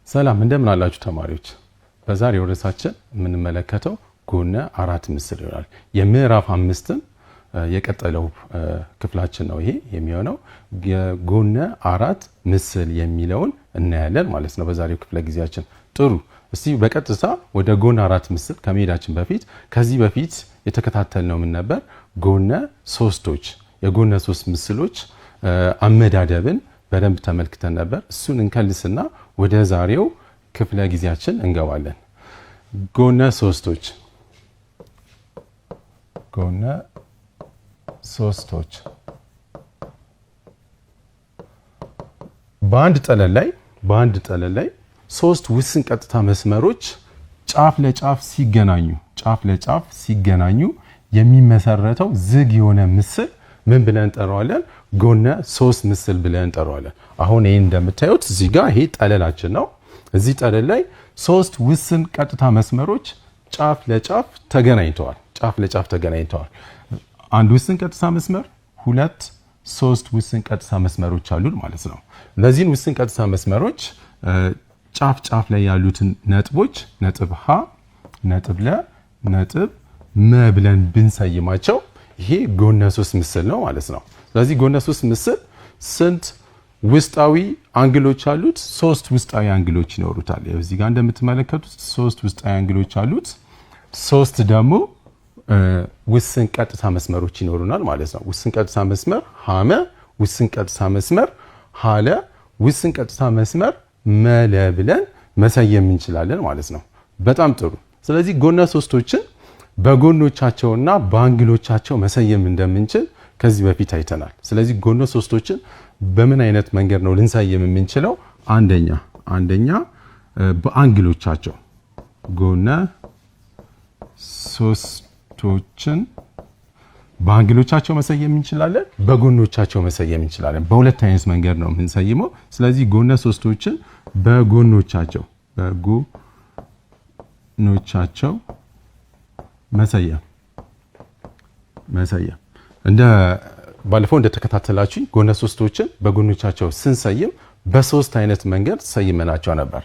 ሰላም እንደምን አላችሁ ተማሪዎች? በዛሬው ርዕሳችን የምንመለከተው ጎነ አራት ምስል ይሆናል። የምዕራፍ 5ን የቀጠለው ክፍላችን ነው ይሄ የሚሆነው። የጎነ አራት ምስል የሚለውን እናያለን ማለት ነው በዛሬው ክፍለ ጊዜያችን። ጥሩ፣ እስቲ በቀጥታ ወደ ጎነ አራት ምስል ከመሄዳችን በፊት ከዚህ በፊት የተከታተልነው ምን ነበር? ጎነ ሶስቶች፣ የጎነ ሶስት ምስሎች አመዳደብን በደንብ ተመልክተን ነበር። እሱን እንከልስና ወደ ዛሬው ክፍለ ጊዜያችን እንገባለን። ጎነ ሶስቶች በአንድ ጠለል ላይ ሶስት ውስን ቀጥታ መስመሮች ጫፍ ለጫፍ ሲገናኙ የሚመሰረተው ዝግ የሆነ ምስል ምን ብለን እንጠራዋለን? ጎነ ሶስት ምስል ብለን እንጠራዋለን። አሁን ይሄን እንደምታዩት እዚህ ጋር ይሄ ጠለላችን ነው። እዚህ ጠለል ላይ ሶስት ውስን ቀጥታ መስመሮች ጫፍ ለጫፍ ተገናኝተዋል። አንድ ውስን ቀጥታ መስመር፣ ሁለት ሶስት ውስን ቀጥታ መስመሮች አሉን ማለት ነው። እነዚህን ውስን ቀጥታ መስመሮች ጫፍ ላይ ያሉትን ነጥቦች ነጥብ ሀ፣ ነጥብ ለ፣ ነጥብ መ ብለን ብንሰይማቸው ይሄ ጎነ ሶስት ምስል ነው ማለት ነው። ስለዚህ ጎነ ሶስት ምስል ስንት ውስጣዊ አንግሎች አሉት? ሶስት ውስጣዊ አንግሎች ይኖሩታል። እዚህ ጋር እንደምትመለከቱት ሶስት ውስጣዊ አንግሎች አሉት። ሶስት ደግሞ ውስን ቀጥታ መስመሮች ይኖሩናል ማለት ነው። ውስን ቀጥታ መስመር ሀመ፣ ውስን ቀጥታ መስመር ሀለ፣ ውስን ቀጥታ መስመር መለ ብለን መሰየም እንችላለን ማለት ነው። በጣም ጥሩ። ስለዚህ ጎነ ሶስቶችን በጎኖቻቸውና በአንግሎቻቸው መሰየም እንደምንችል ከዚህ በፊት አይተናል። ስለዚህ ጎነ ሶስቶችን በምን አይነት መንገድ ነው ልንሰየም የምንችለው? አንደኛ በአንግሎቻቸው ጎነ ሶስቶችን በአንግሎቻቸው መሰየም እንችላለን፣ በጎኖቻቸው መሰየም እንችላለን። በሁለት አይነት መንገድ ነው የምንሰይመው። ስለዚህ ጎነ ሶስቶችን በጎኖቻቸው መሰየም እንደ ባለፈው እንደተከታተላችሁ ጎነ ሶስቶችን በጎኖቻቸው ስንሰይም በሶስት አይነት መንገድ ሰይመናቸው ነበር።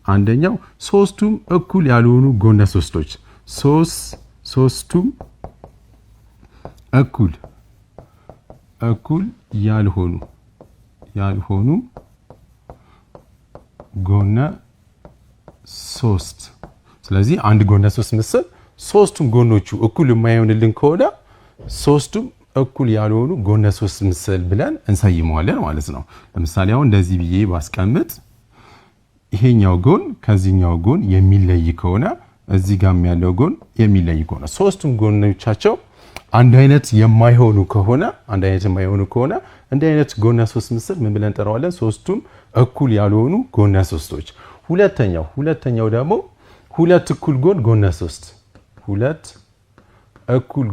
አንደኛው ሶስቱም እኩል ያልሆኑ ጎነ ሶስቶች፣ ሶስቱም እኩል ያልሆኑ ጎነ ሶስት። ስለዚህ አንድ ጎነ ሶስት ምስል ሶስቱም ጎኖቹ እኩል የማይሆንልን ከሆነ ሶስቱም እኩል ያልሆኑ ጎነ ሶስት ምስል ብለን እንሰይመዋለን ማለት ነው። ለምሳሌ አሁን እንደዚህ ብዬ ባስቀምጥ ይሄኛው ጎን ከዚህኛው ጎን የሚለይ ከሆነ እዚህ ጋር ያለው ጎን የሚለይ ከሆነ ሶስቱም ጎኖቻቸው አንድ አይነት የማይሆኑ ከሆነ እንዲህ አይነት ጎነ ሶስት ምስል ምን ብለን እንጠራዋለን? ሶስቱም እኩል ያልሆኑ ጎነ ሶስቶች። ሁለተኛው ደግሞ ሁለት እኩል ጎን ጎነ ሶስት፣ ሁለት እኩል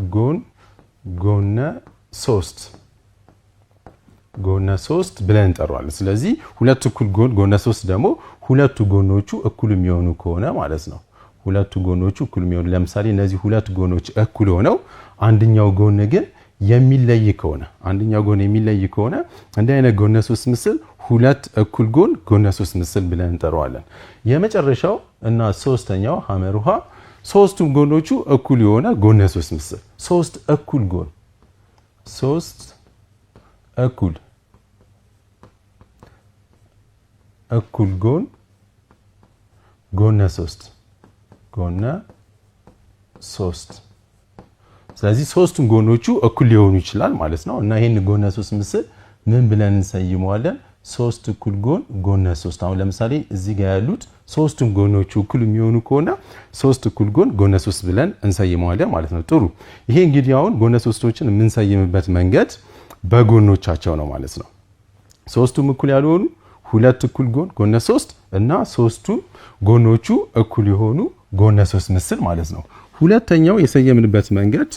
ጎን ጎነ ሶስት ብለን እንጠራዋለን። ስለዚህ ሁለት እኩል ጎን ጎነ ሶስት ደግሞ ሁለቱ ጎኖቹ እኩል የሚሆኑ ከሆነ ማለት ነው። ሁለቱ ጎኖቹ እኩል የሚሆኑ፣ ለምሳሌ እነዚህ ሁለት ጎኖች እኩል ሆነው አንደኛው ጎን ግን የሚለይ ከሆነ እንዲህ አይነት ጎነ ሶስት ምስል ሁለት እኩል ጎን ጎነ ሶስት ምስል ብለን እንጠራዋለን። የመጨረሻው እና ሶስተኛው ሐመሩሃ ሶስቱም ጎኖቹ እኩል የሆነ ጎነ ሶስት ምስል፣ ሶስት እኩል ጎን ጎነ ሶስት። ስለዚህ ሶስቱም ጎኖቹ እኩል ሊሆኑ ይችላል ማለት ነው። እና ይሄን ጎነ ሶስት ምስል ምን ብለን እንሰይመዋለን? ሶስት እኩል ጎን ጎነ ሶስት። አሁን ለምሳሌ እዚህ ጋር ያሉት ሶስቱም ጎኖቹ እኩል የሚሆኑ ከሆነ ሶስት እኩል ጎን ጎነ ሶስት ብለን እንሰይመዋለን ማለት ነው። ጥሩ። ይሄ እንግዲህ አሁን ጎነ ሶስቶችን የምንሰይምበት መንገድ በጎኖቻቸው ነው ማለት ነው። ሶስቱም እኩል ያልሆኑ ሁለት እኩል ጎን ጎነ ሶስት እና ሶስቱም ጎኖቹ እኩል የሆኑ ጎነ ሶስት ምስል ማለት ነው። ሁለተኛው የሰየምንበት መንገድ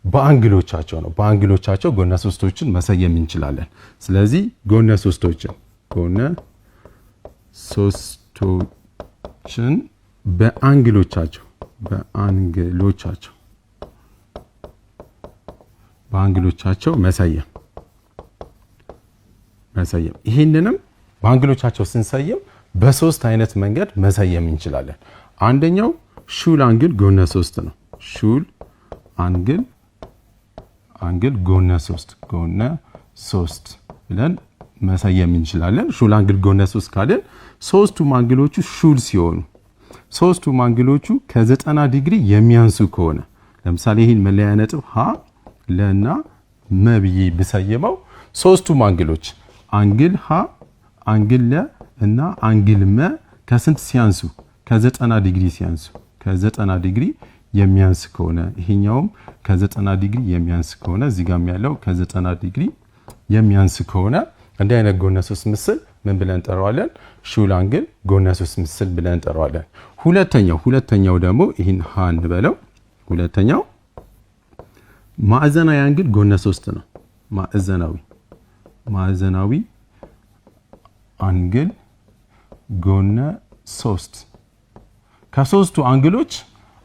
በአንግሎቻቸው ነው። በአንግሎቻቸው ጎነ ሶስቶችን መሰየም እንችላለን። ስለዚህ ጎነ ሶስቶችን በአንግሎቻቸው መሰየም መሰየም። ይሄንንም በአንግሎቻቸው ስንሰየም በሶስት አይነት መንገድ መሰየም እንችላለን። አንደኛው ሹል አንግል ጎነ 3 ነው። ሹል አንግል ጎነ 3 ብለን መሰየም እንችላለን። ሹል አንግል ጎነ 3 ካለን ሶስቱም አንግሎቹ ሹል ሲሆኑ ሶስቱም አንግሎቹ ከ90 ዲግሪ የሚያንሱ ከሆነ ለምሳሌ ይሄን መለያ ነጥብ ሀ ለና መ ብዬ ብሰየመው ሶስቱም አንግሎች አንግል ሀ አንግል ለ እና አንግል መ ከስንት ሲያንሱ ከ90 ዲግሪ ሲያንሱ ከ90 ዲግሪ የሚያንስ ከሆነ ይሄኛውም ከ90 ዲግሪ የሚያንስ ከሆነ እዚህ ጋር ያለው ከ90 ዲግሪ የሚያንስ ከሆነ እንዲህ አይነት ጎነ 3 ምስል ምን ብለን እንጠራዋለን? ሹል አንግል ጎነ 3 ምስል ብለን እንጠራዋለን። ሁለተኛው ደግሞ ይሄን ሀ እንበለው። ሁለተኛው ማዕዘናዊ አንግል ጎነ 3 ነው። ማዕዘናዊ አንግል ጎነ 3 ከሶስቱ አንግሎች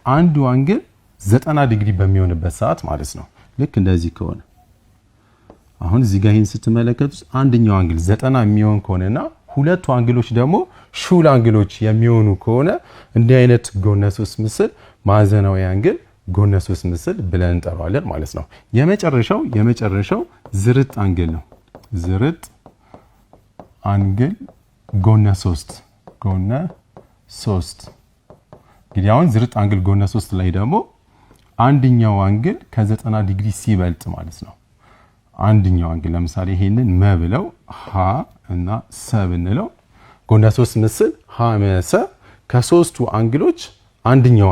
አንዱ አንግል 90 ዲግሪ በሚሆንበት ሰዓት ማለት ነው። ልክ እንደዚህ ከሆነ አሁን እዚህ ጋር ይሄን ስትመለከቱት አንደኛው አንግል 90 የሚሆን ከሆነና ሁለቱ አንግሎች ደግሞ ሹል አንግሎች የሚሆኑ ከሆነ እንዲህ አይነት ጎነ 3 ምስል ማዕዘናዊ አንግል ጎነ 3 ምስል ብለን እንጠራዋለን ማለት ነው። የመጨረሻው ዝርጥ አንግል ነው። ዝርጥ አንግል ጎነ 3 እንግዲህ አሁን ዝርጥ አንግል ጎነ 3 ላይ ደግሞ አንደኛው አንግል ከ90 ዲግሪ ሲበልጥ ማለት ነው። አንደኛው አንግል ለምሳሌ ይሄንን መ ብለው ሀ እና ሰ ብንለው ጎነ 3 ምስል ሀ መ ሰ ከሶስቱ አንግሎች አንደኛው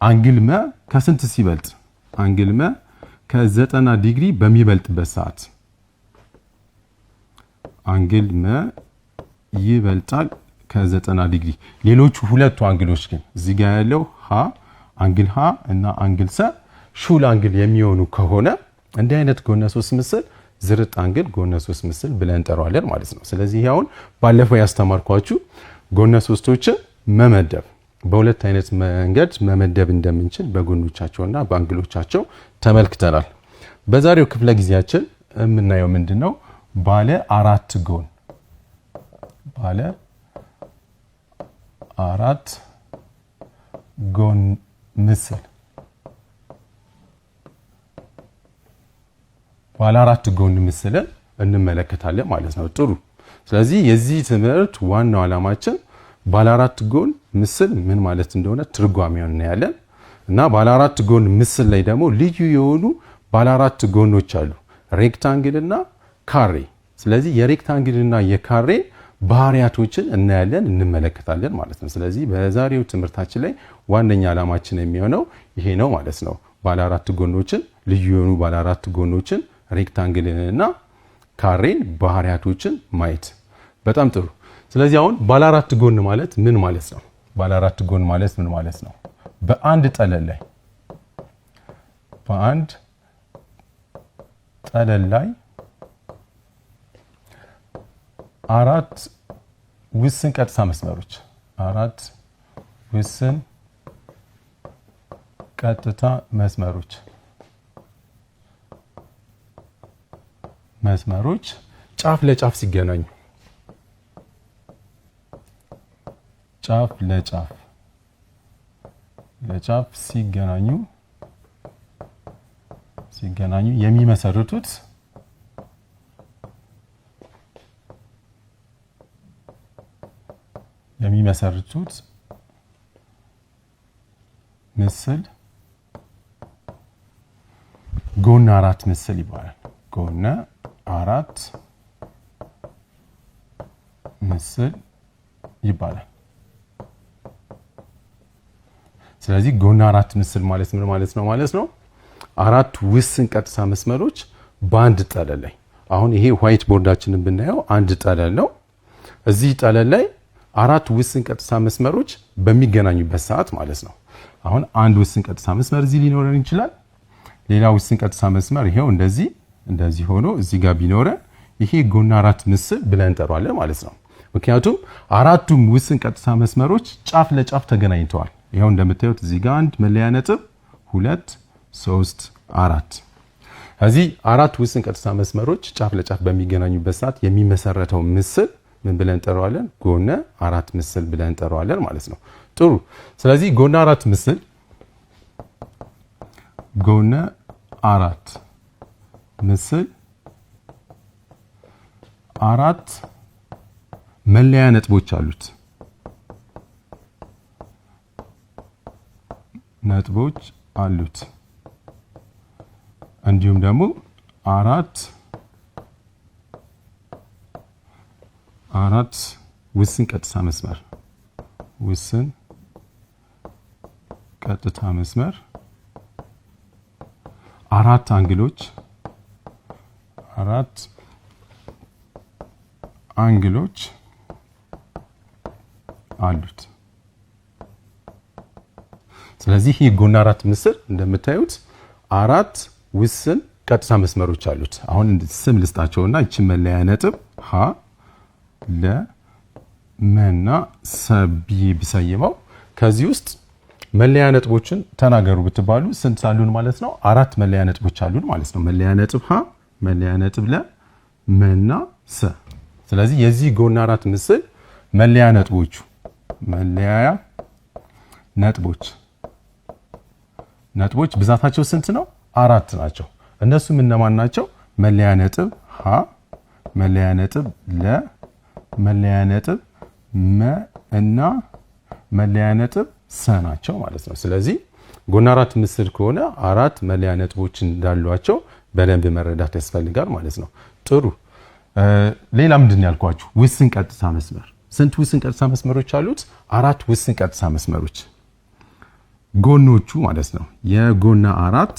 አንግል መ ከስንት ሲበልጥ አንግል መ ከ90 ዲግሪ በሚበልጥበት ሰዓት አንግል መ ይበልጣል ከ90 ዲግሪ። ሌሎቹ ሁለቱ አንግሎች ግን እዚህ ጋር ያለው አንግል ሀ እና አንግል ሰ ሹል አንግል የሚሆኑ ከሆነ እንዲህ አይነት ጎነ 3 ምስል ዝርጥ አንግል ጎነ 3 ምስል ብለን እንጠራዋለን ማለት ነው። ስለዚህ አሁን ባለፈው ያስተማርኳችሁ ጎነ 3ቶችን መመደብ በሁለት አይነት መንገድ መመደብ እንደምንችል በጎኖቻቸውና በአንግሎቻቸው ተመልክተናል። በዛሬው ክፍለ ጊዜያችን የምናየው ምንድነው? ባለ አራት ጎን ምስል ባለ አራት ጎን ምስልን እንመለከታለን ማለት ነው። ጥሩ። ስለዚህ የዚህ ትምህርት ዋናው ዓላማችን ባለ አራት ጎን ምስል ምን ማለት እንደሆነ ትርጓሜውን እናያለን እና ባለ አራት ጎን ምስል ላይ ደግሞ ልዩ የሆኑ ባለ አራት ጎኖች አሉ፣ ሬክታንግል እና ካሬ። ስለዚህ የሬክታንግል እና የካሬ ባህሪያቶችን እናያለን እንመለከታለን ማለት ነው። ስለዚህ በዛሬው ትምህርታችን ላይ ዋነኛ ዓላማችን የሚሆነው ይሄ ነው ማለት ነው። ባለ አራት ጎኖችን ልዩ የሆኑ ባለ አራት ጎኖችን ሬክታንግልና ካሬን ባህሪያቶችን ማየት። በጣም ጥሩ። ስለዚህ አሁን ባለ አራት ጎን ማለት ምን ማለት ነው? ባለ አራት ጎን ማለት ምን ማለት ነው? በአንድ ጠለል ላይ አራት ውስን ቀጥታ መስመሮች ጫፍ ለጫፍ ሲገናኙ የሚመሰርቱት ምስል ጎነ አራት ምስል ይባላል። ጎነ አራት ምስል ይባላል። ስለዚህ ጎነ አራት ምስል ማለት ምን ማለት ነው? አራት ውስን ቀጥታ መስመሮች በአንድ ጠለል ላይ፣ አሁን ይሄ ዋይት ቦርዳችንን ብናየው አንድ ጠለል ነው። እዚህ ጠለል ላይ አራት ውስን ቀጥታ መስመሮች በሚገናኙበት ሰዓት ማለት ነው። አሁን አንድ ውስን ቀጥታ መስመር እዚህ ሊኖረን ይችላል። ሌላ ውስን ቀጥታ መስመር ይሄው እንደዚህ ሆኖ እዚህ ጋር ቢኖረን ይሄ ጎነ አራት ምስል ብለን እንጠራዋለን ማለት ነው። ምክንያቱም አራቱም ውስን ቀጥታ መስመሮች ጫፍ ለጫፍ ተገናኝተዋል። ይሄው እንደምታዩት እዚህ ጋር አንድ መለያ ነጥብ 2 3 4። እዚህ አራት ውስን ቀጥታ መስመሮች ጫፍ ለጫፍ በሚገናኙበት ሰዓት የሚመሰረተው ምስል ምን ብለን እንጠራዋለን? ጎነ አራት ምስል ብለን እንጠራዋለን ማለት ነው። ጥሩ። ስለዚህ ጎነ አራት ምስል ጎነ አራት ምስል አራት መለያ ነጥቦች አሉት። እንዲሁም ደግሞ አራት ውስን ቀጥታ መስመር አራት አንግሎች አሉት። ስለዚህ ይህ ጎነ አራት ምስል እንደምታዩት አራት ውስን ቀጥታ መስመሮች አሉት። አሁን ስም ልስጣቸውና እቺ መለያ ነጥብ ሀ ለ መና ሰቢ ቢሰይመው ከዚህ ውስጥ መለያ ነጥቦችን ተናገሩ ብትባሉ ስንት አሉን ማለት ነው? አራት መለያ ነጥቦች አሉን ማለት ነው። መለያ ነጥብ ሀ፣ መለያ ነጥብ ለ፣ መና ሰ። ስለዚህ የዚህ ጎነ አራት ምስል መለያ ነጥቦች ብዛታቸው ስንት ነው? አራት ናቸው። እነሱም እነማን ናቸው? መለያ ነጥብ ሀ፣ መለያ ነጥብ ለ፣ መለያ ነጥብ መ እና መለያ ነጥብ ሰ ናቸው ማለት ነው። ስለዚህ ጎነ አራት ምስል ከሆነ አራት መለያ ነጥቦች እንዳሏቸው በደንብ መረዳት ያስፈልጋል ማለት ነው። ጥሩ። ሌላ ምንድን ያልኳችሁ? ውስን ቀጥታ መስመር። ስንት ውስን ቀጥታ መስመሮች አሉት? አራት ውስን ቀጥታ መስመሮች ጎኖቹ ማለት ነው። የጎነ አራት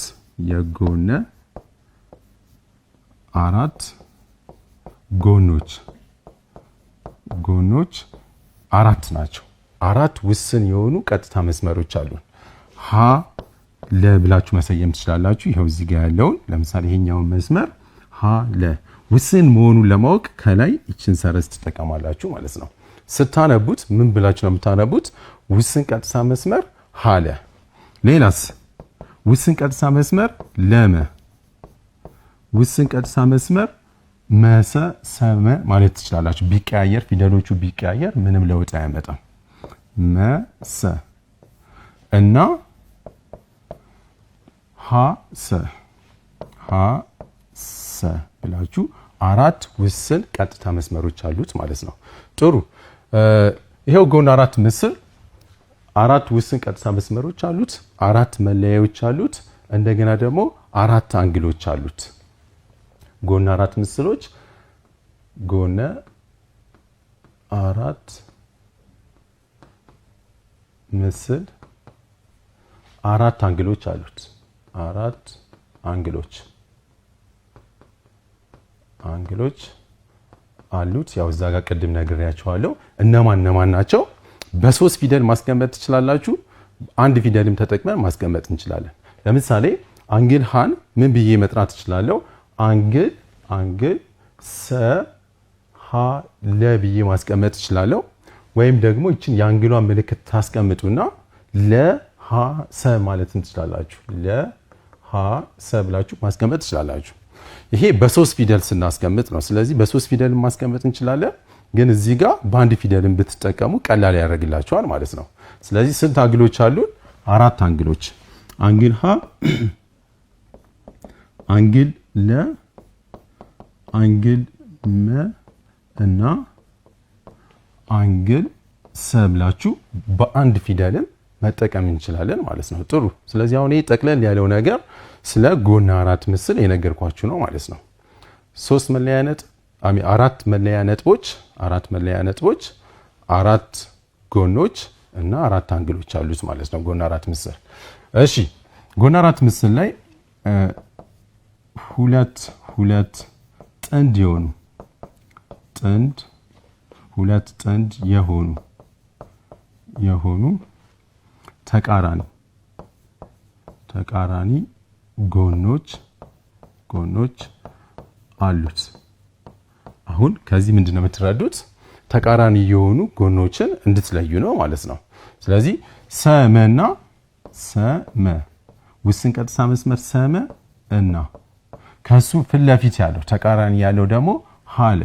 ጎኖች አራት ናቸው። አራት ውስን የሆኑ ቀጥታ መስመሮች አሉን። ሀ ለ ብላችሁ መሰየም ትችላላችሁ። ይሄው እዚህ ጋር ያለውን ለምሳሌ ይሄኛውን መስመር ሀ ለ ውስን መሆኑን ለማወቅ ከላይ እቺን ሰረዝ ትጠቀማላችሁ ማለት ነው። ስታነቡት ምን ብላችሁ ነው የምታነቡት? ውስን ቀጥታ መስመር ሀ ለ። ሌላስ? ውስን ቀጥታ መስመር ለመ፣ ውስን ቀጥታ መስመር መሰ ሰመ ማለት ትችላላችሁ። ቢቀያየር ፊደሎቹ ቢቀያየር ምንም ለውጥ አያመጣም። መሰ እና ሀሰ ብላችሁ አራት ውስን ቀጥታ መስመሮች አሉት ማለት ነው። ጥሩ። ይሄው ጎነ አራት ምስል አራት ውስን ቀጥታ መስመሮች አሉት፣ አራት መለያዎች አሉት፣ እንደገና ደግሞ አራት አንግሎች አሉት። ጎነ አራት ምስሎች ጎነ አራት ምስል አራት አንግሎች አሉት። አራት አንግሎች አሉት። ያው እዛ ጋር ቅድም ነግሬያችኋለሁ። እነማን ናቸው? በሶስት ፊደል ማስቀመጥ ትችላላችሁ። አንድ ፊደልም ተጠቅመን ማስቀመጥ እንችላለን። ለምሳሌ አንግል ሃን ምን ብዬ መጥራት እችላለሁ? አንግል ሰ ሀ ለ ብዬ ማስቀመጥ እችላለሁ። ወይም ደግሞ እቺን የአንግሏን ምልክት ታስቀምጡና ለ ሀ ሰ ማለት ትችላላችሁ። ለ ሀ ሰ ብላችሁ ማስቀመጥ ትችላላችሁ። ይሄ በሶስት ፊደል ስናስቀምጥ ነው። ስለዚህ በሶስት ፊደል ማስቀመጥ እንችላለን፣ ግን እዚህ ጋር በአንድ ፊደልን ብትጠቀሙ ቀላል ያደርግላችኋል ማለት ነው። ስለዚህ ስንት አንግሎች አሉን? አራት አንግሎች። አንግል ሀ፣ አንግል ለ፣ አንግል መ እና አንግል ሰ ብላችሁ በአንድ ፊደልን መጠቀም እንችላለን ማለት ነው። ጥሩ። ስለዚህ አሁን ይሄ ጠቅለል ያለው ነገር ስለ ጎነ አራት ምስል የነገርኳችሁ ነው ማለት ነው። አራት መለያ ነጥቦች፣ አራት ጎኖች እና አራት አንግሎች አሉት ማለት ነው ጎነ አራት ምስል። እሺ፣ ጎነ አራት ምስል ላይ ሁለት ጥንድ የሆኑ ተቃራኒ ጎኖች አሉት። አሁን ከዚህ ምንድነው የምትረዱት? ተቃራኒ የሆኑ ጎኖችን እንድትለዩ ነው ማለት ነው። ስለዚህ ሰመ ውስን ቀጥታ መስመር ሰመ እና ከሱ ፊት ለፊት ያለው ተቃራኒ ያለው ደግሞ ሀለ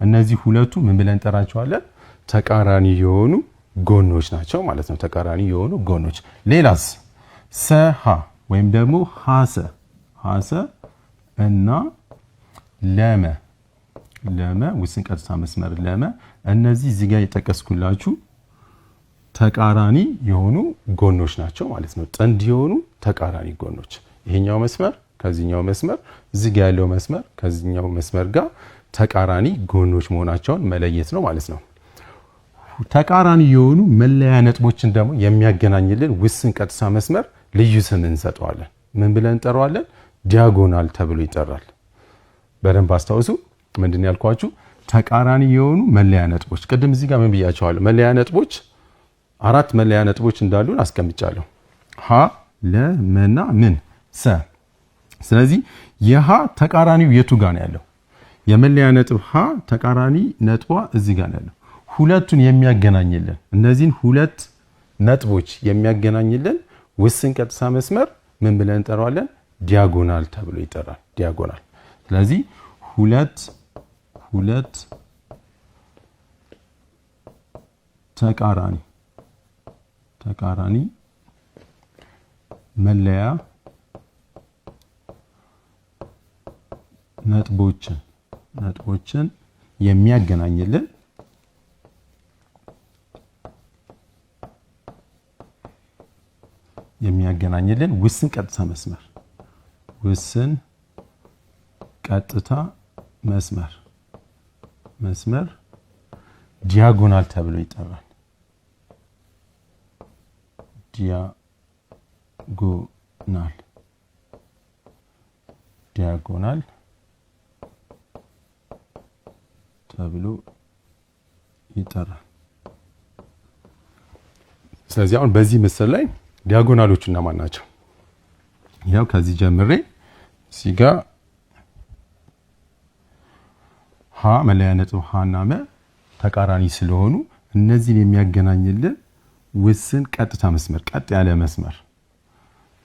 እነዚህ ሁለቱ ምን ብለን እንጠራቸዋለን? ተቃራኒ የሆኑ ጎኖች ናቸው ማለት ነው። ተቃራኒ የሆኑ ጎኖች። ሌላስ ሰሃ ወይም ደግሞ ሀሰ እና ለመ ውስን ቀጥታ መስመር ለመ እነዚህ እዚህ ጋር የጠቀስኩላችሁ ተቃራኒ የሆኑ ጎኖች ናቸው ማለት ነው። ጥንድ የሆኑ ተቃራኒ ጎኖች። ይሄኛው መስመር ከዚህኛው መስመር፣ እዚህ ጋር ያለው መስመር ከዚህኛው መስመር ጋር ተቃራኒ ጎኖች መሆናቸውን መለየት ነው ማለት ነው። ተቃራኒ የሆኑ መለያ ነጥቦችን ደግሞ የሚያገናኝልን ውስን ቀጥታ መስመር ልዩ ስም እንሰጠዋለን። ምን ብለን እንጠራዋለን? ዲያጎናል ተብሎ ይጠራል። በደንብ አስታውሱ። ምንድን ያልኳችሁ? ተቃራኒ የሆኑ መለያ ነጥቦች። ቅድም እዚህ ጋር ምን ብያቸዋለሁ? መለያ ነጥቦች 4 መለያ ነጥቦች እንዳሉን አስቀምጫለሁ። ሀ ለመና ምን ሰ። ስለዚህ የሀ ተቃራኒው የቱ ጋር ነው ያለው? የመለያ ነጥብ ሀ ተቃራኒ ነጥቧ እዚህ ጋር ነው ያለው። ሁለቱን የሚያገናኝልን እነዚህን ሁለት ነጥቦች የሚያገናኝልን ውስን ቀጥታ መስመር ምን ብለን እንጠራዋለን? ዲያጎናል ተብሎ ይጠራል። ዲያጎናል። ስለዚህ ሁለት ተቃራኒ መለያ ነጥቦችን የሚያገናኝልን ውስን ቀጥታ መስመር ዲያጎናል ተብሎ ይጠራል። ዲያጎናል ተብሎ ይጠራል። ስለዚህ አሁን በዚህ ምስል ላይ ዲያጎናሎቹ እነማን ናቸው? ያው ከዚህ ጀምሬ እዚህ ጋር ሀ መለያ ነጥብ ሀ እና መ ተቃራኒ ስለሆኑ እነዚህን የሚያገናኝልን ውስን ቀጥታ መስመር ቀጥ ያለ መስመር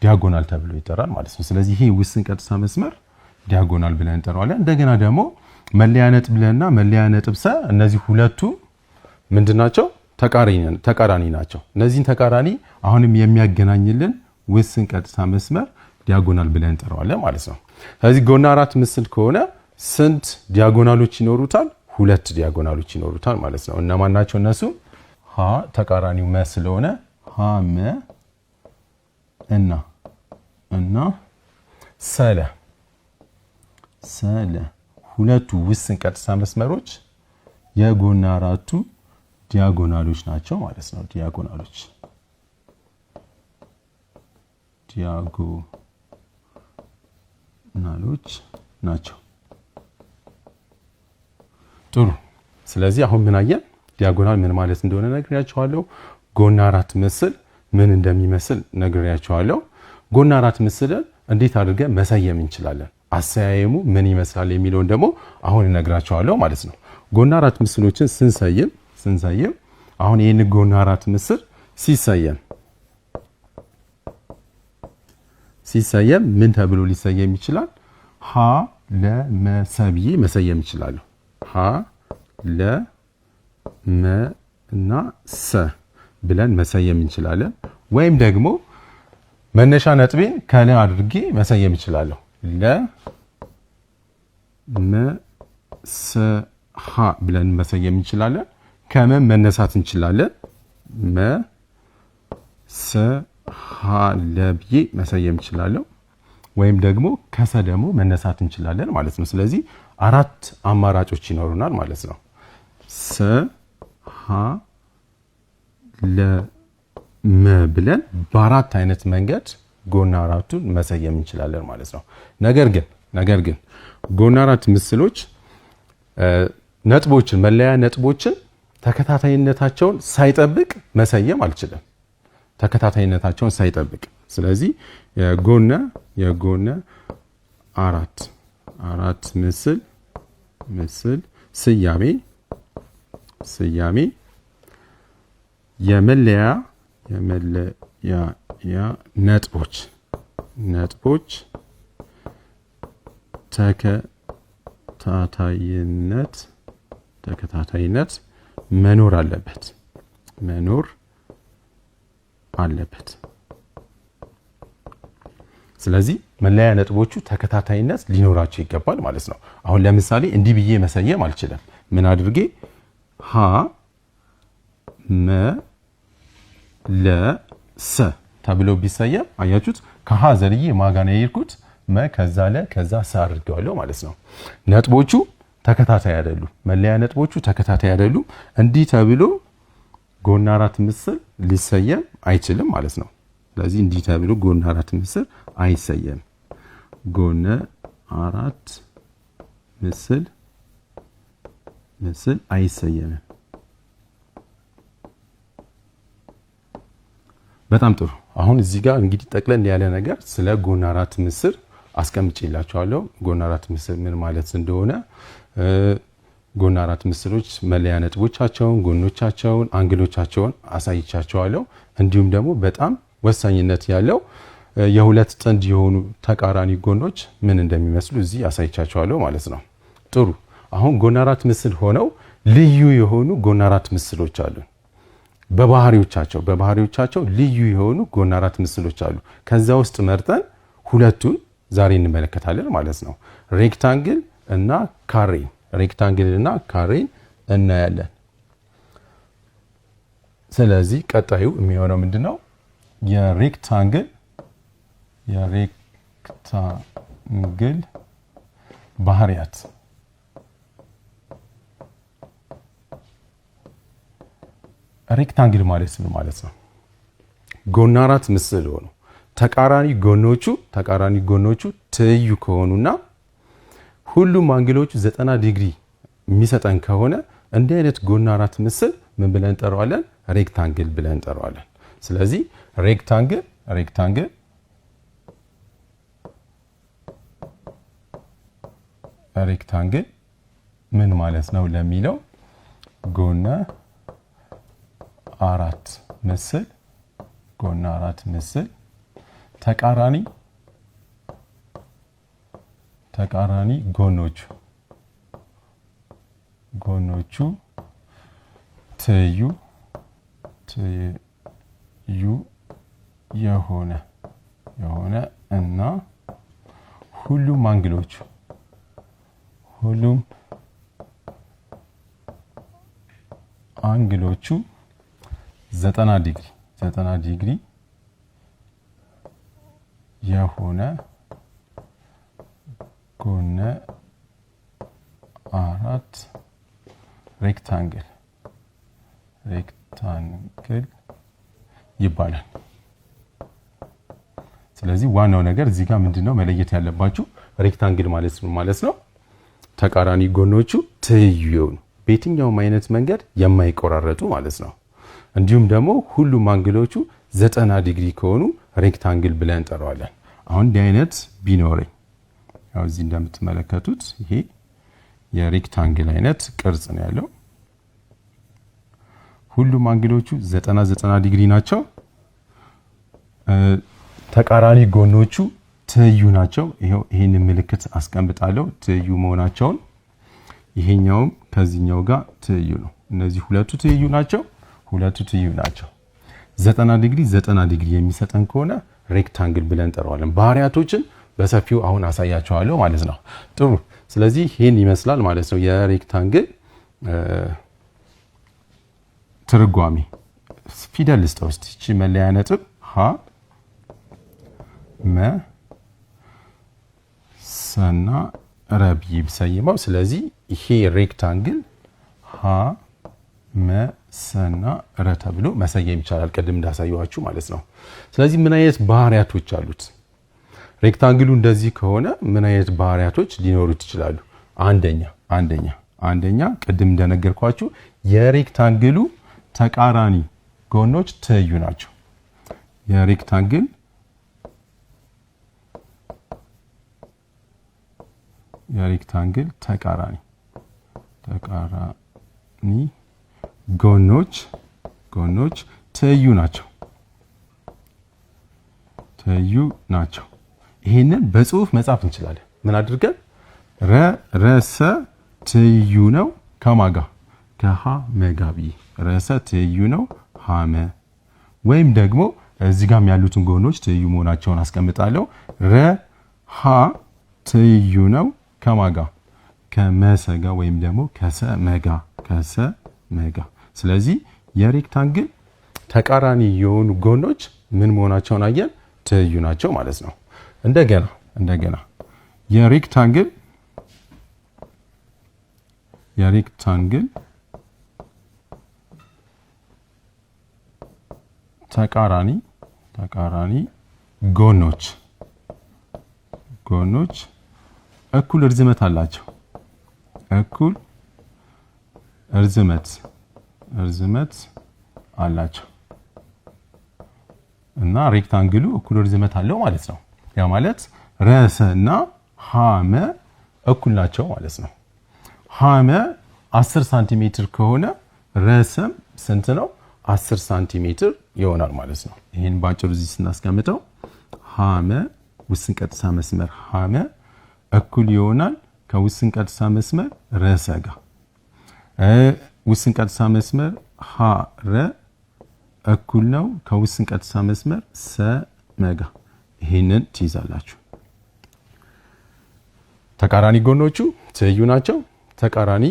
ዲያጎናል ተብሎ ይጠራል ማለት ነው። ስለዚህ ይሄ ውስን ቀጥታ መስመር ዲያጎናል ብለን እንጠራዋለን። እንደገና ደግሞ መለያ ነጥብ ለና መለያ ነጥብ ሰ እነዚህ ሁለቱ ምንድናቸው? ተቃራኒ ናቸው። እነዚህን ተቃራኒ አሁንም የሚያገናኝልን ውስን ቀጥታ መስመር ዲያጎናል ብለን እንጠራዋለን ማለት ነው። ስለዚህ ጎና 4 ምስል ከሆነ ስንት ዲያጎናሎች ይኖሩታል? 2 ዲያጎናሎች ይኖሩታል ማለት ነው። እነማን ናቸው እነሱ? ሀ ተቃራኒው መ ስለሆነ ሀ መ እና ሰለ ሁለቱ ውስን ቀጥታ መስመሮች የጎና 4ቱ ዲያጎናሎች ናቸው ማለት ነው። ዲያጎናሎች ናቸው። ጥሩ። ስለዚህ አሁን ምን አየን? ዲያጎናል ምን ማለት እንደሆነ ነግሬያችኋለሁ። ጎና 4 ምስል ምን እንደሚመስል ነግሬያችኋለሁ። ጎና 4 ምስልን እንዴት አድርገን መሰየም እንችላለን፣ አሰያየሙ ምን ይመስላል የሚለውን ደግሞ አሁን እነግራችኋለሁ ማለት ነው። ጎና 4 ምስሎችን ስንሰየም አሁን ይሄን ጎና 4 ምስል ሲሰየም ምን ተብሎ ሊሰየም ይችላል? ሀ ለመሰብዬ መሰየም ይችላል። ሀ ለመ እና ሰ ብለን መሰየም እንችላለን። ወይም ደግሞ መነሻ ነጥቤን ከለ አድርጌ መሰየም ይችላለሁ። ለመሰሃ ብለን መሰየም እንችላለን። ከመ መነሳት እንችላለን። መሰሃ ለብዬ መሰየም እንችላለሁ። ወይም ደግሞ ከሰ ደግሞ መነሳት እንችላለን ማለት ነው። ስለዚህ 4 አማራጮች ይኖሩናል ማለት ነው። ሰ ሀ ለመ ብለን በ4 አይነት መንገድ ጎና 4ቱን መሰየም እንችላለን ማለት ነው። ነገር ግን ጎና 4 ምስሎች መለያ ነጥቦችን ተከታታይነታቸውን ሳይጠብቅ መሰየም አልችልም። ተከታታይነታቸውን ሳይጠብቅ። ስለዚህ የጎነ 4 ምስል ስያሜ የመለያ ነጥቦች ተከታታይነት መኖር አለበት። ስለዚህ መለያ ነጥቦቹ ተከታታይነት ሊኖራቸው ይገባል ማለት ነው። አሁን ለምሳሌ እንዲህ ብዬ መሰየም አልችልም። ምን አድርጌ ሀ መ ለ ሰ ተብሎ ቢሰየም አያችሁት፣ ከሀ ዘልዬ ማጋና የሄድኩት መ ከዛ ለ ከዛ ሰ አድርጌዋለሁ ማለት ነው። ነጥቦቹ ተከታታይ አይደሉም። መለያ ነጥቦቹ ተከታታይ አይደሉም። እንዲህ ተብሎ ጎን አራት ምስል ሊሰየም አይችልም ማለት ነው። ስለዚህ እንዲህ ተብሎ ጎን አራት ምስል አይሰየም። ጎን አራት ምስል አይሰየምም። በጣም ጥሩ። አሁን እዚህ ጋር እንግዲህ ጠቅለል ያለ ነገር ስለ ጎን አራት ምስል አስቀምጬላችኋለሁ። ጎን አራት ምስል ምን ማለት እንደሆነ፣ ጎን አራት ምስሎች መለያ ነጥቦቻቸውን፣ ጎኖቻቸውን፣ አንግሎቻቸውን አሳይቻቸዋለሁ። እንዲሁም ደግሞ በጣም ወሳኝነት ያለው የሁለት ጥንድ የሆኑ ተቃራኒ ጎኖች ምን እንደሚመስሉ እዚህ አሳይቻቸዋለሁ ማለት ነው። ጥሩ። አሁን ጎን አራት ምስል ሆነው ልዩ የሆኑ ጎን አራት ምስሎች አሉ። በባህሪዎቻቸው ልዩ የሆኑ ጎን አራት ምስሎች አሉ። ከዛ ውስጥ መርጠን ሁለቱን ዛሬ እንመለከታለን ማለት ነው። ሬክታንግል እና ካሬን እናያለን። ስለዚህ ቀጣዩ የሚሆነው ምንድነው? የሬክታንግል ባህሪያት። ሬክታንግል ማለት ምን ማለት ነው? ጎን አራት ምስል ሆኖ ተቃራኒ ጎኖቹ ትይዩ ከሆኑና ሁሉም አንግሎቹ 90 ዲግሪ የሚሰጠን ከሆነ እንዲህ አይነት ጎን አራት ምስል ምን ብለን እንጠራዋለን? ሬክታንግል ብለን እንጠራዋለን። ስለዚህ ሬክታንግል ምን ማለት ነው ለሚለው ጎን አራት ምስል ተቃራኒ ጎኖቹ ትይዩ የሆነ እና ሁሉም አንግሎቹ 90 ዲግሪ የሆነ ጎን አራት ሬክታንግል ይባላል። ስለዚህ ዋናው ነገር እዚህ ጋር ምንድነው መለየት ያለባችሁ? ሬክታንግል ማለት ነው ተቃራኒ ጎኖቹ ትይዩ የሆኑ በየትኛውም አይነት መንገድ የማይቆራረጡ ማለት ነው። እንዲሁም ደግሞ ሁሉም አንግሎቹ 90 ዲግሪ ከሆኑ ሬክታንግል ብለን እንጠራዋለን። አሁን እንዲህ አይነት ቢኖረኝ ያው እዚህ እንደምትመለከቱት ይሄ የሬክታንግል አይነት ቅርጽ ነው ያለው። ሁሉም አንግሎቹ 90 ዲግሪ ናቸው። ተቃራኒ ጎኖቹ ትይዩ ናቸው። ይሄን ምልክት አስቀምጣለሁ ትይዩ መሆናቸውን። ይሄኛውም ከዚህኛው ጋር ትይዩ ነው። እነዚህ ሁለቱ ትይዩ ናቸው። 90 ዲግሪ የሚሰጠን ከሆነ ሬክታንግል ብለን እንጠራዋለን። ባህሪያቶችን በሰፊው አሁን አሳያቸዋለሁ ማለት ነው። ጥሩ። ስለዚህ ይሄን ይመስላል ማለት ነው የሬክታንግል ትርጓሜ። ፊደል ልስጠው እስቲ። እቺ መለያ ነጥብ ሀ መ ሰና ረብ ይብሰይማው። ስለዚህ ይሄ ሬክታንግል ሀ መ ሰና ረ ተብሎ መሰየም ይቻላል፣ ቅድም እንዳሳየዋችሁ ማለት ነው። ስለዚህ ምን አይነት ባህሪያቶች አሉት? ሬክታንግሉ እንደዚህ ከሆነ ምን አይነት ባህሪያቶች ሊኖሩት ይችላሉ? አንደኛ ቅድም እንደነገርኳችሁ የሬክታንግሉ ተቃራኒ ጎኖች ትይዩ ናቸው። የሬክታንግል ተቃራኒ ጎኖች ትይዩ ናቸው። ይሄንን በጽሁፍ መጻፍ እንችላለን። ምን አድርገን? ረሰ ትይዩ ነው ከማጋ ከሃ መጋቢ ረሰ ትይዩ ነው ሃመ ወይም ደግሞ እዚህ ጋር ያሉትን ጎኖች ትይዩ መሆናቸውን አስቀምጣለሁ። ረሃ ትይዩ ነው ከማጋ ከመሰጋ ወይም ደግሞ ከሰመጋ። ስለዚህ የሬክታንግል ተቃራኒ የሆኑ ጎኖች ምን መሆናቸውን አየን? ትይዩ ናቸው ማለት ነው። እንደገና የሬክታንግል ተቃራኒ ጎኖች እኩል እርዝመት አላቸው። እኩል እርዝመት አላቸው እና ሬክታንግሉ እኩል እርዝመት አለው ማለት ነው። ያ ማለት ረሰ እና ሃመ እኩል ናቸው ማለት ነው። ሃመ 10 ሳንቲሜትር ከሆነ ረሰም ስንት ነው? 10 ሳንቲሜትር ይሆናል ማለት ነው። ይሄን ባጭሩ እዚህ ስናስቀምጠው ሃመ ውስን ቀጥታ መስመር ሃመ እኩል ይሆናል ከውስን ቀጥታ መስመር ረሰ ጋር ውስን ቀጥታ መስመር ሃረ እኩል ነው ከውስን ቀጥታ መስመር ሰመጋ። ይሄንን ትይዛላችሁ። ተቃራኒ ጎኖቹ ትይዩ ናቸው። ተቃራኒ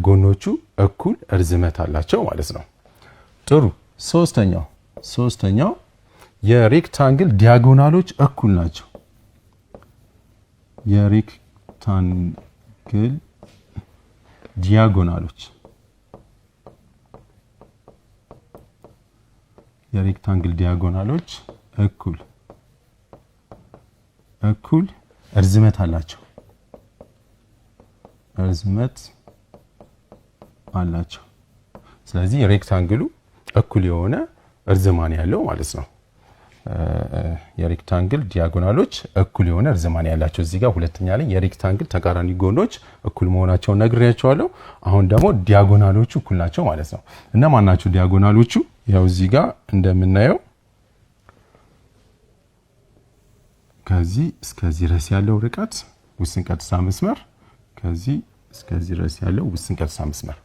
ጎኖቹ እኩል እርዝመት አላቸው ማለት ነው። ጥሩ። ሶስተኛው የሬክታንግል ዲያጎናሎች እኩል ናቸው። የሬክታንግል ዲያጎናሎች እኩል እርዝመት አላቸው። ስለዚህ ሬክታንግሉ እኩል የሆነ እርዝማኔ ያለው ማለት ነው። የሬክታንግል ዲያጎናሎች እኩል የሆነ እርዝማኔ ያላቸው። እዚህ ጋር ሁለተኛ ላይ የሬክታንግል ተቃራኒ ጎኖች እኩል መሆናቸውን ነግሬያቸዋለሁ። አሁን ደግሞ ዲያጎናሎቹ እኩል ናቸው ማለት ነው። እነማን ናቸው ዲያጎናሎቹ? ያው እዚህ ጋር እንደምናየው ከዚህ እስከዚህ ድረስ ያለው ርቀት ውስን ቀጥታ መስመር፣ ከዚህ እስከዚህ ድረስ ያለው ውስን ቀጥታ መስመር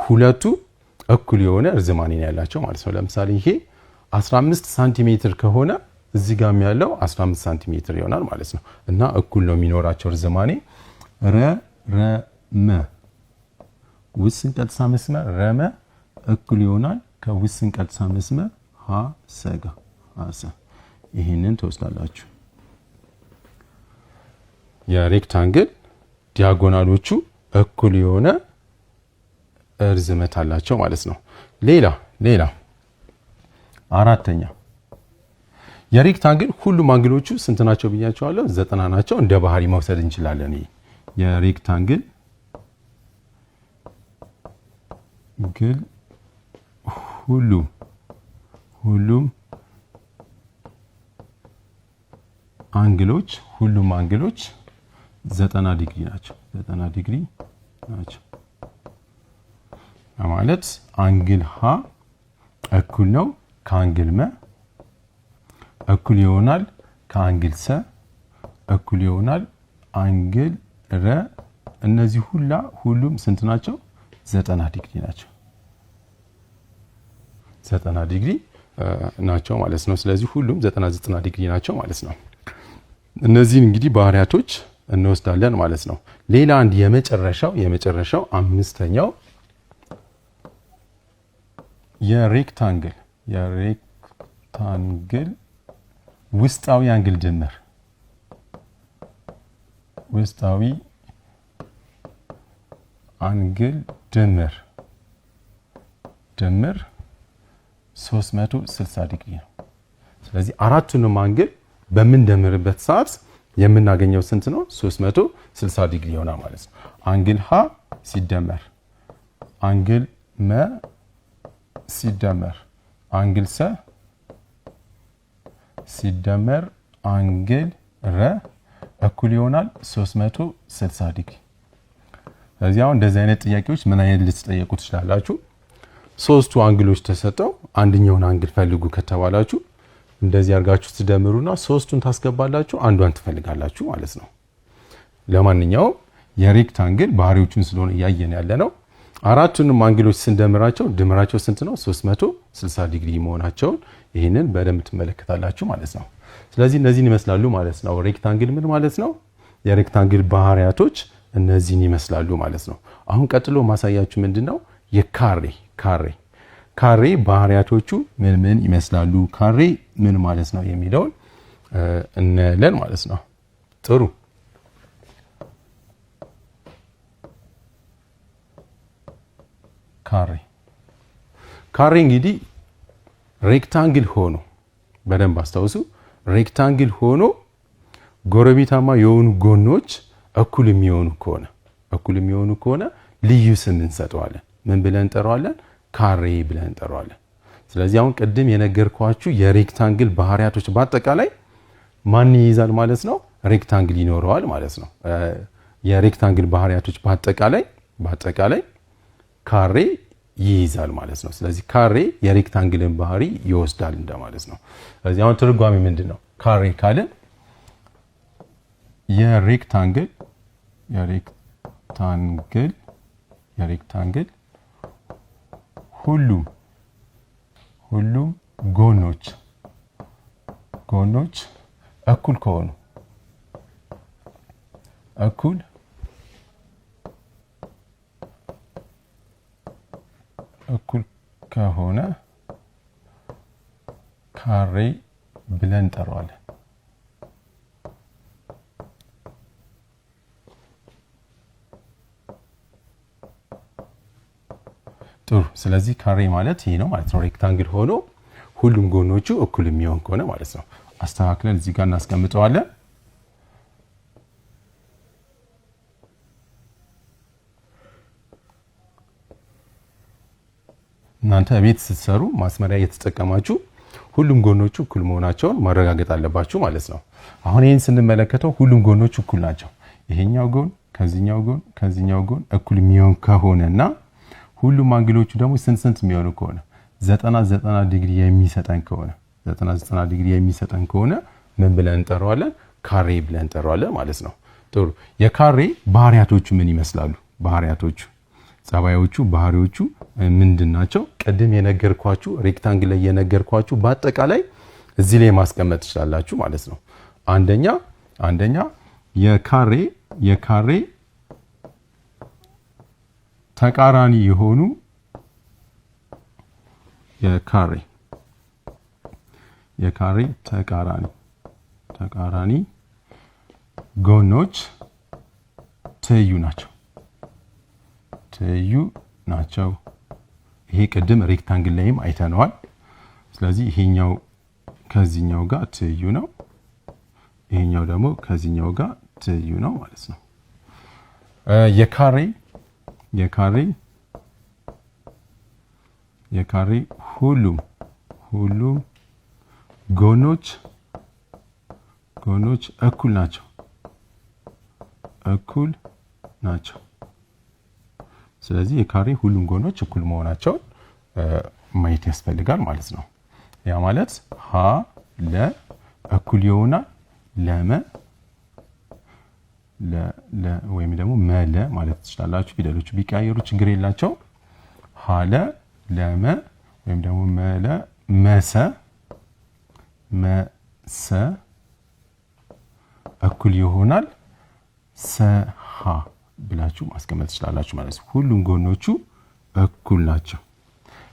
ሁለቱ እኩል የሆነ እርዝማኔ ያላቸው ማለት ነው። ለምሳሌ ይሄ 15 ሳንቲሜትር ከሆነ እዚህ ጋር ያለው 15 ሳንቲሜትር ይሆናል ማለት ነው እና እኩል ነው የሚኖራቸው እርዝማኔ። ረመ ውስን ቀጥታ መስመር ረመ እኩል ይሆናል ከውስን ቀጥታ መስመር ሃሰጋ ሃሰ። ይሄንን ተወስዳላችሁ። የሬክታንግል ዲያጎናሎቹ እኩል የሆነ እርዝመት አላቸው ማለት ነው። ሌላ አራተኛ የሬክታንግል ሁሉም አንግሎቹ ስንት ናቸው ብያቸዋለሁ? 90 ናቸው። እንደ ባህሪ መውሰድ እንችላለን። የሬክታንግል ሁሉም አንግሎች 90 ዲግሪ ናቸው። 90 ዲግሪ ናቸው ማለት አንግል ሃ እኩል ነው ከአንግል መ እኩል ይሆናል ከአንግል ሰ እኩል ይሆናል አንግል ረ። እነዚህ ሁሉም ስንት ናቸው? 90 ዲግሪ ናቸው። 90 ዲግሪ ናቸው ማለት ነው። ስለዚህ ሁሉም 90 ዲግሪ ናቸው ማለት ነው። እነዚህን እንግዲህ ባህሪያቶች እንወስዳለን ማለት ነው። ሌላ አንድ የመጨረሻው አምስተኛው የሬክታንግል ውስጣዊ አንግል ድምር 360 ዲግሪ ነው። ስለዚህ አራቱንም አንግል በምንደምርበት ሰዓት የምናገኘው ስንት ነው? 360 ዲግሪ ይሆናል ማለት ነው። አንግል ሃ ሲደመር አንግል መ ሲደመር አንግል ሰ ሲደመር አንግል ረ እኩል ይሆናል 360 ዲግሪ። ስለዚህ አሁን እንደዚህ አይነት ጥያቄዎች ምን አይነት ልትጠየቁ ትችላላችሁ? ሶስቱ አንግሎች ተሰጠው አንደኛውን አንግል ፈልጉ ከተባላችሁ እንደዚህ አድርጋችሁ ትደምሩና ሶስቱን ታስገባላችሁ፣ አንዷን ትፈልጋላችሁ ማለት ነው። ለማንኛውም የሬክታንግል ባህሪዎቹን ስለሆነ ያየን ያለ ነው። አራቱንም አንግሎች ስንደምራቸው ድምራቸው ስንት ነው? 360 ዲግሪ መሆናቸውን ይህንን በደንብ ትመለከታላችሁ ማለት ነው። ስለዚህ እነዚህን ይመስላሉ ማለት ነው። ሬክታንግል ምን ማለት ነው? የሬክታንግል ባህሪያቶች እነዚህን ይመስላሉ ማለት ነው። አሁን ቀጥሎ ማሳያችሁ ምንድነው ካሬ ባህሪያቶቹ ምን ምን ይመስላሉ፣ ካሬ ምን ማለት ነው የሚለውን እናያለን ማለት ነው። ጥሩ ካሬ እንግዲህ ሬክታንግል ሆኖ በደንብ አስታውሱ፣ ሬክታንግል ሆኖ ጎረቤታማ የሆኑ ጎኖች እኩል የሚሆኑ ከሆነ ልዩ ስም እንሰጠዋለን። ምን ብለን እንጠራዋለን? ካሬ ብለን እንጠራዋለን። ስለዚህ አሁን ቅድም የነገርኳችሁ የሬክታንግል ባህሪያቶች በአጠቃላይ ማን ይይዛል ማለት ነው? ሬክታንግል ይኖረዋል ማለት ነው። የሬክታንግል ባህሪያቶች በአጠቃላይ ካሬ ይይዛል ማለት ነው። ስለዚህ ካሬ የሬክታንግልን ባህሪ ይወስዳል እንደማለት ነው። ስለዚህ አሁን ትርጓሜ ምንድነው? ካሬ ካልን የሬክታንግል ሁሉም ጎኖች እኩል ከሆነ ካሬ ብለን እንጠራዋለን። ጥሩ። ስለዚህ ካሬ ማለት ይሄ ነው ማለት ነው። ሬክታንግል ሆኖ ሁሉም ጎኖቹ እኩል የሚሆን ከሆነ ማለት ነው። አስተካክለን እዚህ ጋር እናስቀምጠዋለን። እናንተ ቤት ስትሰሩ ማስመሪያ እየተጠቀማችሁ ሁሉም ጎኖቹ እኩል መሆናቸውን ማረጋገጥ አለባችሁ ማለት ነው። አሁን ይሄን ስንመለከተው ሁሉም ጎኖቹ እኩል ናቸው። ይሄኛው ጎን ከዚህኛው ጎን እኩል የሚሆን ከሆነና ሁሉም አንግሎቹ ደግሞ ስንት የሚሆኑ ከሆነ 90 ዲግሪ የሚሰጠን ከሆነ ምን ብለን እንጠራዋለን? ካሬ ብለን እንጠራዋለን ማለት ነው። ጥሩ። የካሬ ባህሪያቶቹ ምን ይመስላሉ? ጸባዮቹ፣ ባህሪዎቹ ምንድናቸው? ቅድም የነገርኳችሁ ሬክታንግል ላይ የነገርኳችሁ በአጠቃላይ እዚህ ላይ ማስቀመጥ ትችላላችሁ ማለት ነው። አንደኛ የካሬ ተቃራኒ የሆኑ የካሬ ተቃራኒ ጎኖች ትይዩ ናቸው። ይሄ ቅድም ሬክታንግል ላይም አይተነዋል። ስለዚህ ይሄኛው ከዚህኛው ጋር ትይዩ ነው፣ ይሄኛው ደግሞ ከዚህኛው ጋር ትይዩ ነው ማለት ነው። የካሬ ሁሉም ጎኖች እኩል ናቸው። ስለዚህ የካሬ ሁሉም ጎኖች እኩል መሆናቸውን ማየት ያስፈልጋል ማለት ነው። ያ ማለት ሀ ለ እኩል ይሆናል ለመ ወይም ደግሞ መለ ማለት ትችላላችሁ። ፊደሎቹ ቢቀያየሩ ችግር የላቸው። ሀለ ለመ ወይም ደግሞ መለ መሰ እኩል ይሆናል ሰሃ ብላችሁ ማስቀመጥ ትችላላችሁ ማለት ነው። ሁሉም ጎኖቹ እኩል ናቸው።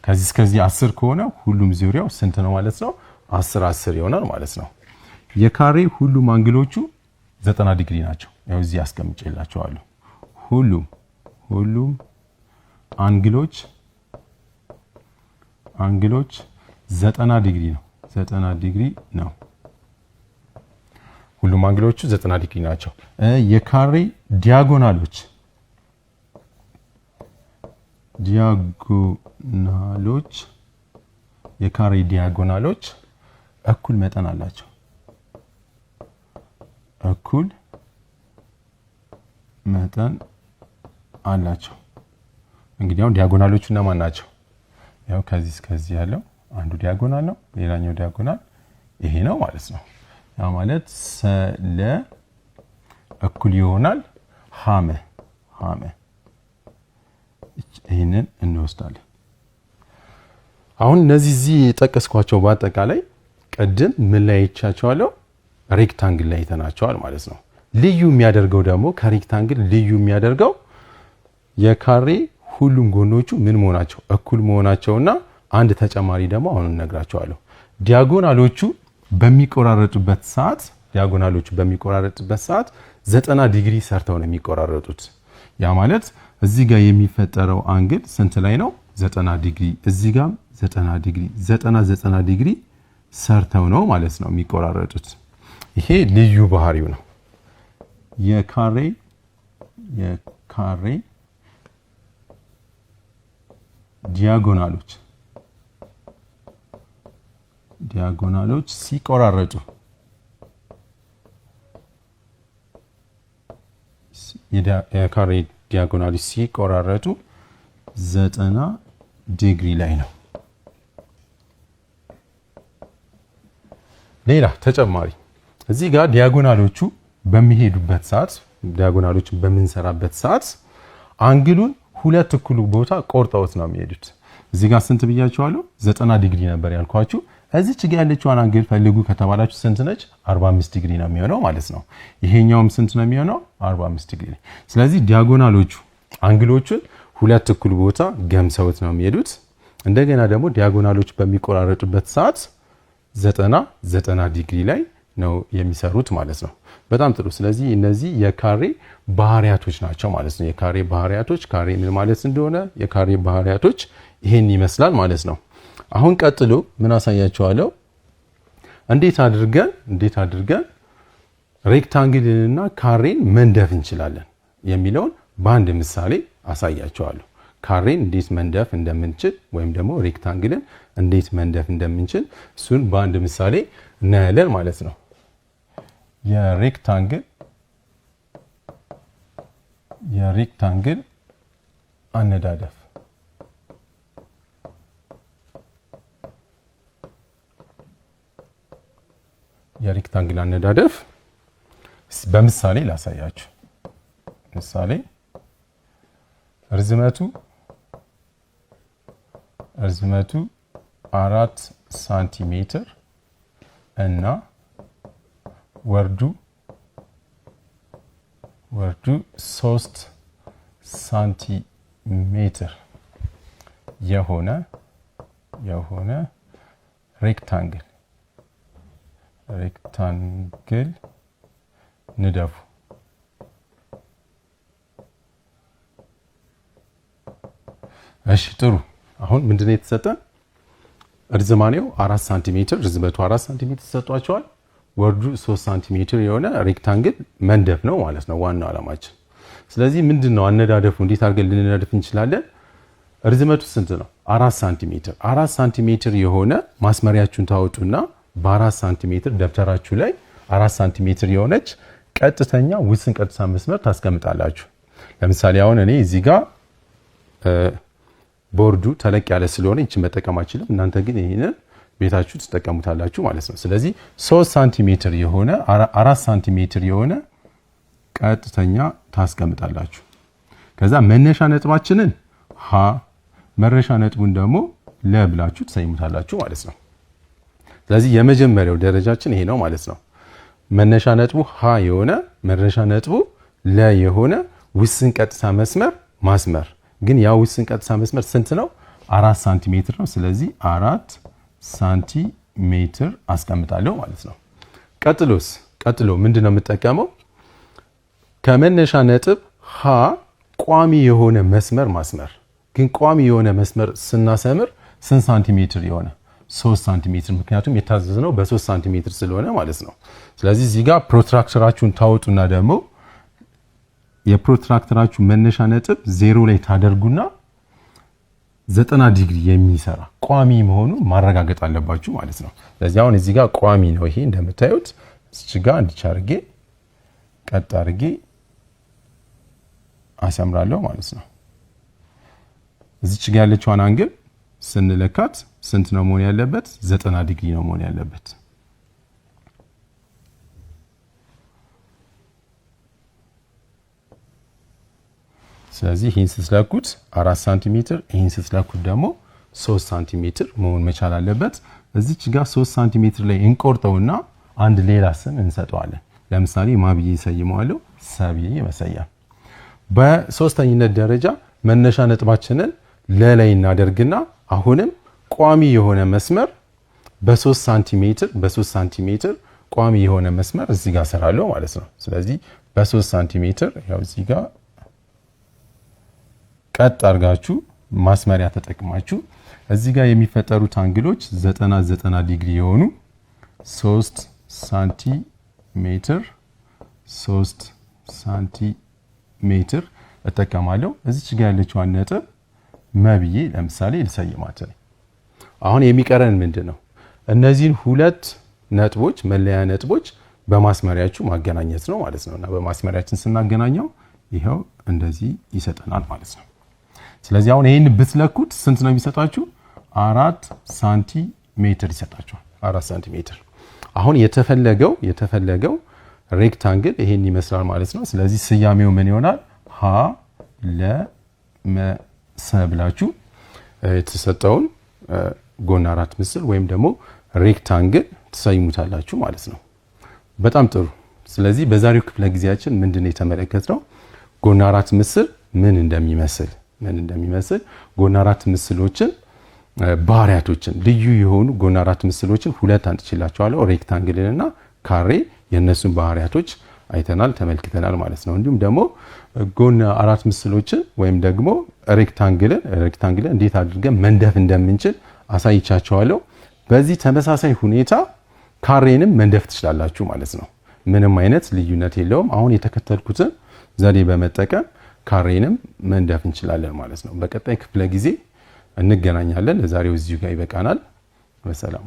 ከዚህ እስከዚህ 10 ከሆነ ሁሉም ዙሪያው ስንት ነው ማለት ነው? 10 ይሆናል ማለት ነው። የካሬ ሁሉም አንግሎቹ 90 ዲግሪ ናቸው። ያው እዚህ አስቀምጬላችኋለሁ። ሁሉም አንግሎች 90 ዲግሪ ነው። ሁሉም አንግሎቹ 90 ዲግሪ ናቸው። የካሬ ዲያጎናሎች የካሬ ዲያጎናሎች እኩል መጠን አላቸው። እንግዲህ አሁን ዲያጎናሎቹ እነማን ናቸው? ያው ከዚህ እስከዚህ ያለው አንዱ ዲያጎናል ነው። ሌላኛው ዲያጎናል ይሄ ነው ማለት ነው። ያ ማለት ሰለ እኩል ይሆናል ሐመ ሐመ ይሄንን እንወስዳለን። አሁን እነዚህ እዚህ የጠቀስኳቸው በአጠቃላይ ቀድም ምን ላይ ይቻቻለሁ ሬክታንግል ላይ ተናቸዋል ማለት ነው። ልዩ የሚያደርገው ደግሞ ከሬክታንግል ልዩ የሚያደርገው የካሬ ሁሉም ጎኖቹ ምን መሆናቸው እኩል መሆናቸውና አንድ ተጨማሪ ደግሞ አሁን እነግራቸዋለሁ። ዲያጎናሎቹ በሚቆራረጡበት ሰዓት 90 ዲግሪ ሰርተው ነው የሚቆራረጡት። ያ ማለት እዚህ ጋር የሚፈጠረው አንግል ስንት ላይ ነው? 90 ዲግሪ። እዚህ ጋር 90 ዲግሪ 90 ዲግሪ ሰርተው ነው ማለት ነው የሚቆራረጡት። ይሄ ልዩ ባህሪው ነው። የካሬ ዲያጎናሎች ሲቆራረጡ የካሬ ዲያጎናሎች ሲቆራረጡ 90 ዲግሪ ላይ ነው። ሌላ ተጨማሪ እዚህ ጋር ዲያጎናሎቹ በሚሄዱበት ሰዓት ዲያጎናሎችን በምንሰራበት ሰዓት አንግሉን ሁለት እኩል ቦታ ቆርጠውት ነው የሚሄዱት። እዚህ ጋር ስንት ብያችኋለሁ? 90 ዲግሪ ነበር ያልኳችሁ። እዚች ጋር ያለችውን አንግል ፈልጉ ከተባላችሁ ስንት ነች? 45 ዲግሪ ነው የሚሆነው ማለት ነው። ይሄኛውም ስንት ነው የሚሆነው? 45 ዲግሪ። ስለዚህ ዲያጎናሎቹ አንግሎቹን ሁለት እኩል ቦታ ገምሰውት ነው የሚሄዱት። እንደገና ደግሞ ዲያጎናሎቹ በሚቆራረጡበት ሰዓት 90 ዲግሪ ላይ ነው የሚሰሩት ማለት ነው። በጣም ጥሩ። ስለዚህ እነዚህ የካሬ ባህሪያቶች ናቸው ማለት ነው። የካሬ ባህሪያቶች ካሬ ምን ማለት እንደሆነ የካሬ ባህሪያቶች ይሄን ይመስላል ማለት ነው። አሁን ቀጥሎ ምን አሳያችኋለሁ? እንዴት አድርገን ሬክታንግልንና ካሬን መንደፍ እንችላለን የሚለውን በአንድ ምሳሌ አሳያችኋለሁ። ካሬን እንዴት መንደፍ እንደምንችል ወይም ደግሞ ሬክታንግልን እንዴት መንደፍ እንደምንችል እሱን በአንድ ምሳሌ እናያለን ማለት ነው። የሬክታንግል አነዳደፍ በምሳሌ ላሳያችሁ። ምሳሌ ርዝመቱ 4 ሳንቲሜትር እና ወርዱ 3 ሳንቲሜትር የሆነ ሬክታንግል ንደፉ። እሺ ጥሩ። አሁን ምንድነው የተሰጠን? ርዝማኔው 4 ሳንቲሜትር ርዝመቱ 4 ሳንቲሜትር ተሰጥቷቸዋል። ወርዱ 3 ሳንቲሜትር የሆነ ሬክታንግል መንደፍ ነው ማለት ነው ዋናው ዓላማችን። ስለዚህ ምንድነው አነዳደፉ? እንዴት አድርገን ልንነድፍ እንችላለን? ርዝመቱ ስንት ነው? 4 ሳንቲሜትር። 4 ሳንቲሜትር የሆነ ማስመሪያችሁን ታወጡና በ4 ሳንቲሜትር ደብተራችሁ ላይ 4 ሳንቲሜትር የሆነች ቀጥተኛ ውስን ቀጥታ መስመር ታስቀምጣላችሁ። ለምሳሌ አሁን እኔ እዚህ ጋር ቦርዱ ተለቅ ያለ ስለሆነ እቺን መጠቀም አልችልም። እናንተ ግን ይሄንን ቤታችሁ ትጠቀሙታላችሁ ማለት ነው። ስለዚህ 3 ሳንቲሜትር የሆነ 4 ሳንቲሜትር የሆነ ቀጥተኛ ታስቀምጣላችሁ። ከዛ መነሻ ነጥባችንን ሀ መረሻ ነጥቡን ደግሞ ለ ብላችሁ ትሰይሙታላችሁ ማለት ነው። ስለዚህ የመጀመሪያው ደረጃችን ይሄ ነው ማለት ነው። መነሻ ነጥቡ ሀ የሆነ መረሻ ነጥቡ ለ የሆነ ውስን ቀጥታ መስመር ማስመር። ግን ያ ውስን ቀጥታ መስመር ስንት ነው? 4 ሳንቲሜትር ነው። ስለዚህ 4 ሳንቲሜትር አስቀምጣለሁ ማለት ነው። ቀጥሎ ምንድነው የምጠቀመው? ከመነሻ ነጥብ ሀ ቋሚ የሆነ መስመር ማስመር። ግን ቋሚ የሆነ መስመር ስናሰምር ስንት ሳንቲሜትር የሆነ 3 ሳንቲሜትር፣ ምክንያቱም የታዘዝነው በ3 ሳንቲሜትር ስለሆነ ማለት ነው። ስለዚህ እዚህ ጋር ፕሮትራክተራችሁን ታወጡና ደግሞ የፕሮትራክተራችሁ መነሻ ነጥብ 0 ላይ ታደርጉና 90 ዲግሪ የሚሰራ ቋሚ መሆኑን ማረጋገጥ አለባችሁ ማለት ነው። ስለዚህ አሁን እዚህ ጋር ቋሚ ነው። ይሄ እንደምታዩት እዚህ ጋር እንዲቻርጌ ቀጥ አድርጌ አሰምራለሁ ማለት ነው። እዚች ጋር ያለችውን አንግል ስንለካት ስንት ነው መሆን ያለበት? 90 ዲግሪ ነው መሆን ያለበት። ስለዚህ ይህን ስትለኩት 4 ሳንቲሜትር ይህን ስትለኩት ደግሞ 3 ሳንቲሜትር መሆን መቻል አለበት። እዚች ጋር 3 ሳንቲሜትር ላይ እንቆርጠውና አንድ ሌላ ስም እንሰጠዋለን። ለምሳሌ ማብዬ ይሰይመዋለሁ ሰብዬ መሰያ። በሶስተኝነት ደረጃ መነሻ ነጥባችንን ለላይ እናደርግና አሁንም ቋሚ የሆነ መስመር በ3 ሳንቲሜትር ቋሚ የሆነ መስመር እዚህ ጋር ሰራለሁ ማለት ነው። ስለዚህ በ3 ሳንቲሜትር ያው እዚህ ጋር ቀጥ አድርጋችሁ ማስመሪያ ተጠቅማችሁ እዚህ ጋር የሚፈጠሩት አንግሎች 90 ዲግሪ የሆኑ 3 ሳንቲሜትር እጠቀማለሁ። እዚች ጋር ያለችው ነጥብ መብዬ ለምሳሌ ልሰይማት። አሁን የሚቀረን ምንድነው? እነዚህን ሁለት ነጥቦች መለያ ነጥቦች በማስመሪያችሁ ማገናኘት ነው ማለት ነውና በማስመሪያችን ስናገናኘው ይሄው እንደዚህ ይሰጠናል ማለት ነው። ስለዚህ አሁን ይሄን ብትለኩት ስንት ነው የሚሰጣችሁ? 4 ሳንቲሜትር ይሰጣችኋል። 4 ሳንቲሜትር። አሁን የተፈለገው ሬክታንግል ይሄን ይመስላል ማለት ነው። ስለዚህ ስያሜው ምን ይሆናል? ሀ ለ መ ሰ ብላችሁ የተሰጠውን ጎን 4 ምስል ወይም ደግሞ ሬክታንግል ትሰይሙታላችሁ ማለት ነው። በጣም ጥሩ። ስለዚህ በዛሬው ክፍለ ጊዜያችን ምንድነው የተመለከትነው? ጎን 4 ምስል ምን እንደሚመስል ጎን 4 ምስሎችን ባህሪያቶችን ልዩ የሆኑ ጎን 4 ምስሎችን ሁለት አንጥችላችኋለሁ። ሬክታንግልና ካሬ የነሱን ባህሪያቶች አይተናል ተመልክተናል ማለት ነው። እንዲሁም ደግሞ ጎን 4 ምስሎችን ወይም ደግሞ ሬክታንግልን እንዴት አድርገን መንደፍ እንደምንችል አሳይቻችኋለሁ። በዚህ ተመሳሳይ ሁኔታ ካሬንም መንደፍ ትችላላችሁ ማለት ነው። ምንም አይነት ልዩነት የለውም። አሁን የተከተልኩትን ዘዴ በመጠቀም ካሬንም መንደፍ እንችላለን ማለት ነው። በቀጣይ ክፍለ ጊዜ እንገናኛለን። ለዛሬው እዚሁ ጋር ይበቃናል። በሰላም